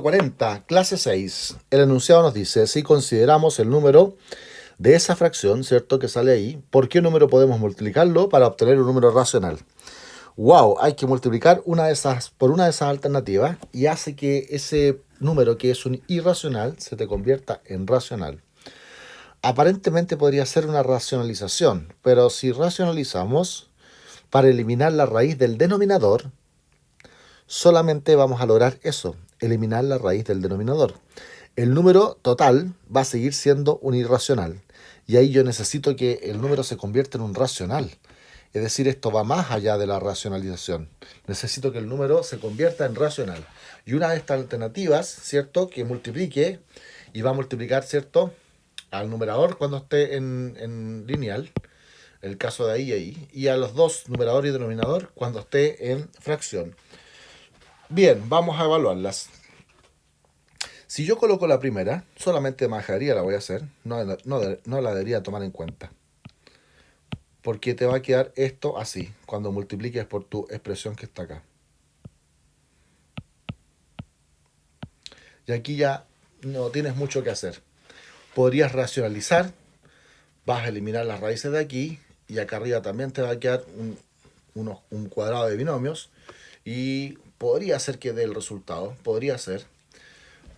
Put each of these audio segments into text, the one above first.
40, clase 6. El enunciado nos dice, si consideramos el número de esa fracción, ¿cierto? Que sale ahí, ¿por qué número podemos multiplicarlo para obtener un número racional? Wow, hay que multiplicar una de esas por una de esas alternativas y hace que ese número que es un irracional se te convierta en racional. Aparentemente podría ser una racionalización, pero si racionalizamos para eliminar la raíz del denominador, solamente vamos a lograr eso, eliminar la raíz del denominador. El número total va a seguir siendo un irracional. Y ahí yo necesito que el número se convierta en un racional. Es decir, esto va más allá de la racionalización. Necesito que el número se convierta en racional. Y una de estas alternativas, ¿cierto? Que multiplique y va a multiplicar, ¿cierto? Al numerador cuando esté en lineal, el caso de ahí y ahí, y a los dos, numerador y denominador, cuando esté en fracción. Bien, vamos a evaluarlas. Si yo coloco la primera, solamente majadería la voy a hacer, no la debería tomar en cuenta. Porque te va a quedar esto así, cuando multipliques por tu expresión que está acá. Y aquí ya no tienes mucho que hacer. Podrías racionalizar, vas a eliminar las raíces de aquí, y acá arriba también te va a quedar un cuadrado de binomios, y podría ser que dé el resultado, podría ser.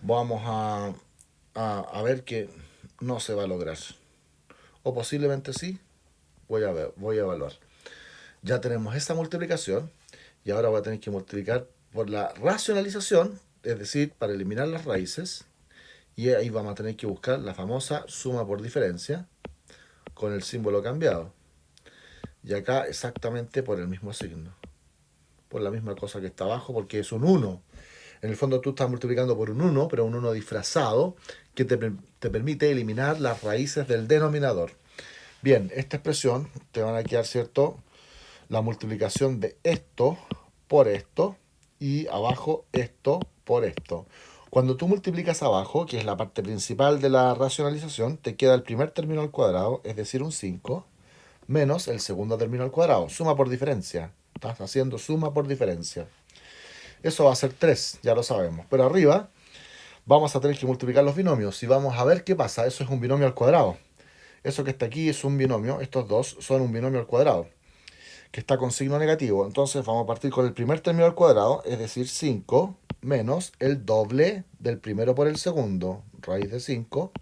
Vamos a ver que no se va a lograr. O posiblemente sí, voy a evaluar. Ya tenemos esta multiplicación y ahora voy a tener que multiplicar por la racionalización, es decir, para eliminar las raíces. Y ahí vamos a tener que buscar la famosa suma por diferencia con el símbolo cambiado. Y acá exactamente por el mismo signo. Por la misma cosa que está abajo porque es un 1. En el fondo tú estás multiplicando por un 1, pero un 1 disfrazado que te permite eliminar las raíces del denominador. Bien, esta expresión te van a quedar, ¿cierto? La multiplicación de esto por esto y abajo esto por esto. Cuando tú multiplicas abajo, que es la parte principal de la racionalización, te queda el primer término al cuadrado, es decir, un 5, menos el segundo término al cuadrado. Suma por diferencia. Estás haciendo suma por diferencia. Eso va a ser 3, ya lo sabemos. Pero arriba vamos a tener que multiplicar los binomios y vamos a ver qué pasa. Eso es un binomio al cuadrado. Eso que está aquí es un binomio. Estos dos son un binomio al cuadrado, que está con signo negativo. Entonces vamos a partir con el primer término al cuadrado, es decir, 5 menos el doble del primero por el segundo, raíz de 5,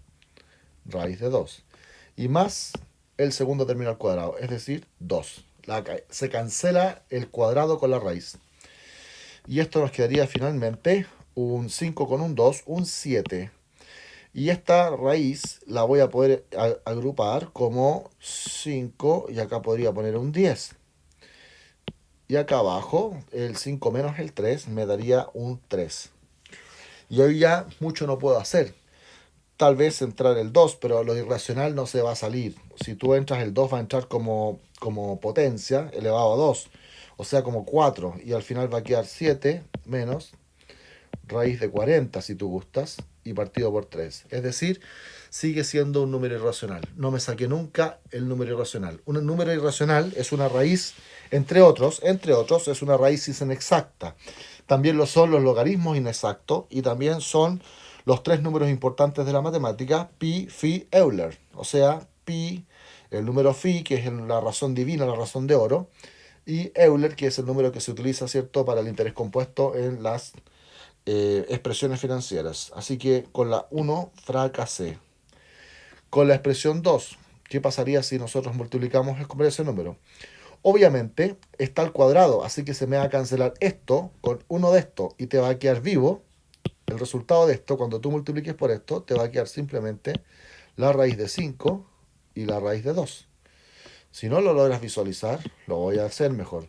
raíz de 2. Y más el segundo término al cuadrado, es decir, 2. Se cancela el cuadrado con la raíz. Y esto nos quedaría finalmente un 5 con un 2, un 7. Y esta raíz la voy a poder agrupar como 5 y acá podría poner un 10. Y acá abajo, el 5 menos el 3 me daría un 3. Y hoy ya mucho no puedo hacer. Tal vez entrar el 2, pero lo irracional no se va a salir. Si tú entras el 2 va a entrar como potencia elevado a 2. O sea, como 4. Y al final va a quedar 7 menos raíz de 40 si tú gustas, y partido por 3. Es decir, sigue siendo un número irracional. No me saqué nunca el número irracional. Un número irracional es una raíz, entre otros, es una raíz inexacta. También lo son los logaritmos inexactos y también son los tres números importantes de la matemática, pi, phi, Euler. O sea, pi, el número phi, que es la razón divina, la razón de oro, y Euler, que es el número que se utiliza, ¿cierto?, para el interés compuesto en las expresiones financieras. Así que con la 1 fracasé. Con la expresión 2, ¿qué pasaría si nosotros multiplicamos con ese número? Obviamente está al cuadrado, así que se me va a cancelar esto con uno de estos y te va a quedar vivo. El resultado de esto, cuando tú multipliques por esto, te va a quedar simplemente la raíz de 5 y la raíz de 2. Si no lo logras visualizar, lo voy a hacer mejor.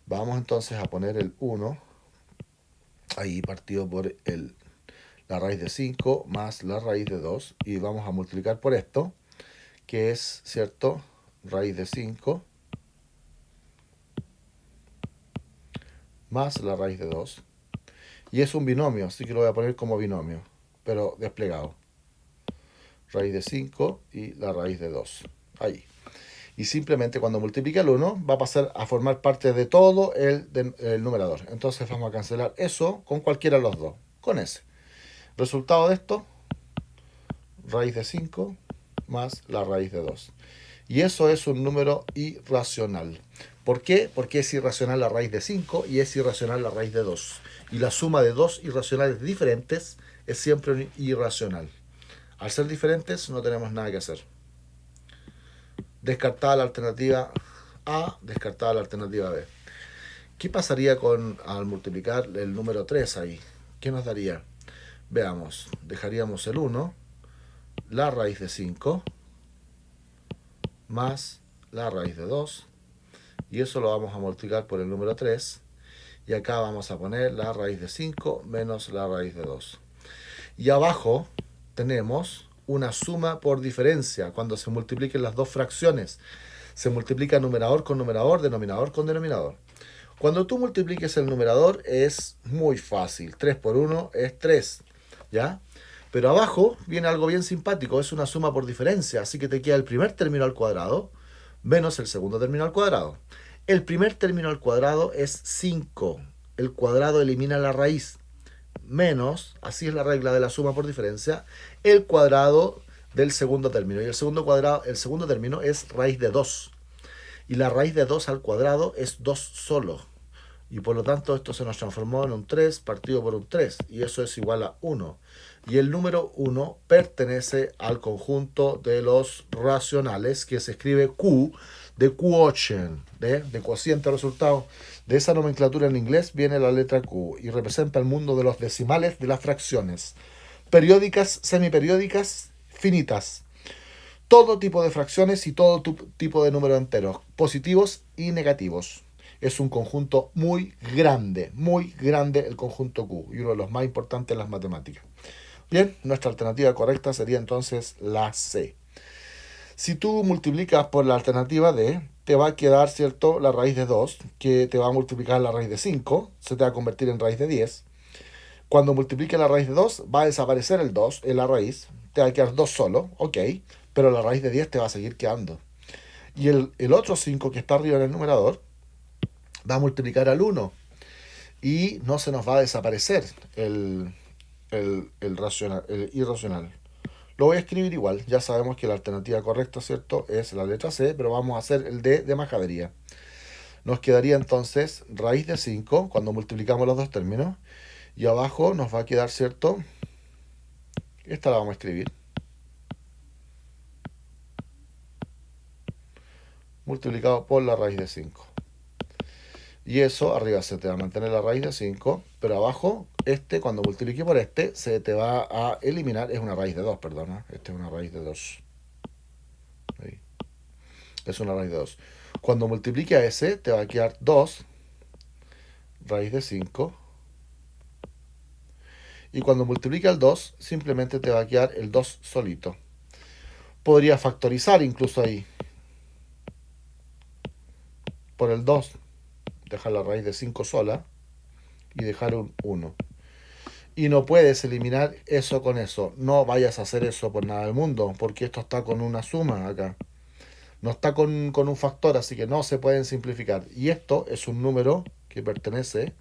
Vamos entonces a poner el 1 ahí partido por la raíz de 5 más la raíz de 2 y vamos a multiplicar por esto, que es, ¿cierto?, raíz de 5 más la raíz de 2. Y es un binomio, así que lo voy a poner como binomio, pero desplegado. Raíz de 5 y la raíz de 2. Ahí. Y simplemente cuando multiplique el 1 va a pasar a formar parte de todo el numerador. Entonces vamos a cancelar eso con cualquiera de los dos, con ese. Resultado de esto, raíz de 5 más la raíz de 2. Y eso es un número irracional. ¿Por qué? Porque es irracional la raíz de 5 y es irracional la raíz de 2. Y la suma de dos irracionales diferentes es siempre irracional. Al ser diferentes no tenemos nada que hacer. Descartada la alternativa A, descartada la alternativa B. ¿Qué pasaría al multiplicar el número 3 ahí? ¿Qué nos daría? Veamos, dejaríamos el 1, la raíz de 5, más la raíz de 2, y eso lo vamos a multiplicar por el número 3, y acá vamos a poner la raíz de 5 menos la raíz de 2. Y abajo tenemos una suma por diferencia. Cuando se multipliquen las dos fracciones, se multiplica numerador con numerador, denominador con denominador. Cuando tú multipliques el numerador es muy fácil. 3 por 1 es 3, ¿ya? Pero abajo viene algo bien simpático, es una suma por diferencia, así que te queda el primer término al cuadrado menos el segundo término al cuadrado. El primer término al cuadrado es 5. El cuadrado elimina la raíz. Menos, así es la regla de la suma por diferencia, el cuadrado del segundo término. Y el segundo término es raíz de 2. Y la raíz de 2 al cuadrado es 2 solo. Y por lo tanto esto se nos transformó en un 3 partido por un 3. Y eso es igual a 1. Y el número 1 pertenece al conjunto de los racionales que se escribe Q de quotient, de cociente resultado. De esa nomenclatura en inglés viene la letra Q y representa el mundo de los decimales de las fracciones. Periódicas, semiperiódicas, finitas. Todo tipo de fracciones y todo tipo de números enteros, positivos y negativos. Es un conjunto muy grande el conjunto Q y uno de los más importantes en las matemáticas. Bien, nuestra alternativa correcta sería entonces la C. Si tú multiplicas por la alternativa D, te va a quedar, ¿cierto?, la raíz de 2, que te va a multiplicar la raíz de 5, se te va a convertir en raíz de 10. Cuando multiplique la raíz de 2, va a desaparecer el 2 en la raíz, te va a quedar 2 solo, ok, pero la raíz de 10 te va a seguir quedando. Y el otro 5 que está arriba en el numerador va a multiplicar al 1 y no se nos va a desaparecer el irracional. Lo voy a escribir igual, ya sabemos que la alternativa correcta, ¿cierto?, es la letra C, pero vamos a hacer el D de majadería. Nos quedaría entonces raíz de 5 cuando multiplicamos los dos términos, y abajo nos va a quedar, ¿cierto?, esta la vamos a escribir, multiplicado por la raíz de 5. Y eso arriba se te va a mantener la raíz de 5, pero abajo, cuando multiplique por se te va a eliminar, es una raíz de 2, perdona, es una raíz de 2. Ahí. Es una raíz de 2. Cuando multiplique a ese, te va a quedar 2, raíz de 5. Y cuando multiplique al 2, simplemente te va a quedar el 2 solito. Podría factorizar incluso ahí. Por el 2, dejar la raíz de 5 sola y dejar un 1. Y no puedes eliminar eso con eso. No vayas a hacer eso por nada del mundo, porque esto está con una suma acá. No está con un factor, así que no se pueden simplificar. Y esto es un número que pertenece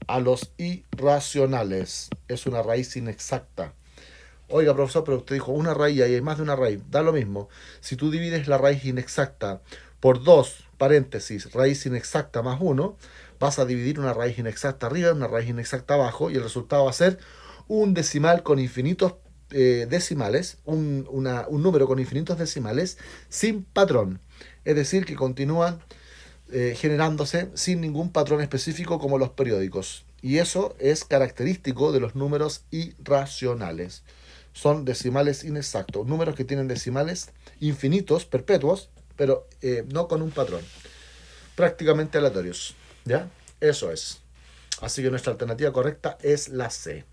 a los irracionales. Es una raíz inexacta. Oiga, profesor, pero usted dijo una raíz y hay más de una raíz. Da lo mismo. Si tú divides la raíz inexacta por 2, paréntesis, raíz inexacta más 1, vas a dividir una raíz inexacta arriba y una raíz inexacta abajo, y el resultado va a ser un decimal con infinitos decimales, un número con infinitos decimales sin patrón. Es decir, que continúan generándose sin ningún patrón específico como los periódicos. Y eso es característico de los números irracionales. Son decimales inexactos, números que tienen decimales infinitos, perpetuos, pero no con un patrón. Prácticamente aleatorios. ¿Ya? Eso es. Así que nuestra alternativa correcta es la C.